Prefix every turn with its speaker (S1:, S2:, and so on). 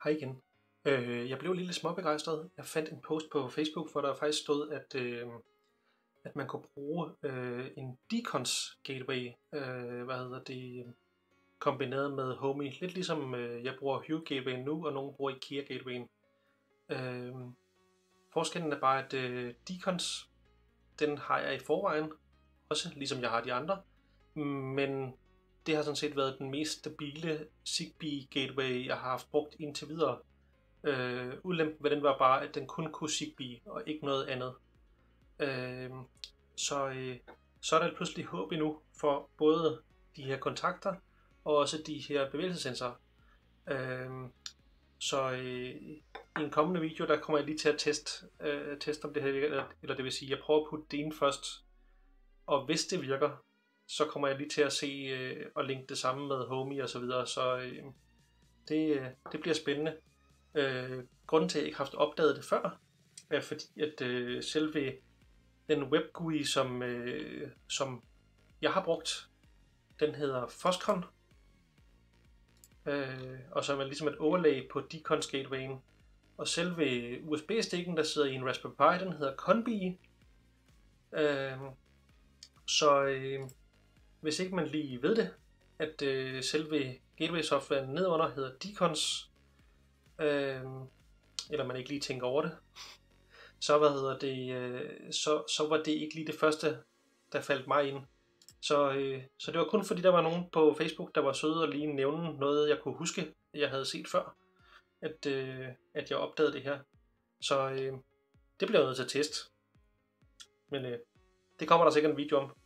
S1: Hej igen. Jeg blev lidt småbegejstret. Jeg fandt en post på Facebook, hvor der faktisk stod, at man kunne bruge en Decons gateway, kombineret med Homey. Lidt ligesom jeg bruger Hue gateway nu, og nogen bruger IKEA gatewayen. Forskellen er bare, at Decons, den har jeg i forvejen, også ligesom jeg har de andre. Men det har sådan set været den mest stabile Zigbee gateway, jeg har haft brugt indtil videre. Ulempen ved den var bare, at den kun kunne Zigbee og ikke noget andet. Så er der pludselig håb endnu for både de her kontakter og også de her bevægelsessensorer. I en kommende video, der kommer jeg lige til at teste om det her virker, eller det vil sige, jeg prøver at putte det ind først. Og hvis det virker, så kommer jeg lige til at se og linke det samme med Homey og så videre. Det bliver spændende. Grunden til, at jeg ikke har haft opdaget det før, er fordi, at selve den web-GUI, som jeg har brugt, den hedder Foscon. Og så er man ligesom et overlay på Decons gatewayen. Og selve USB-stikken, der sidder i en Raspberry Pi, den hedder Conbi. Hvis ikke man lige ved det, at selve gateway-softwaren nedunder hedder Decons, eller man ikke lige tænker over det, så var det ikke lige det første, der faldt mig ind. Så det var kun fordi, der var nogen på Facebook, der var søde og lige nævne noget, jeg kunne huske, jeg havde set før, at jeg opdagede det her. Så det bliver jeg nødt til at teste. Men det kommer der sikkert en video om.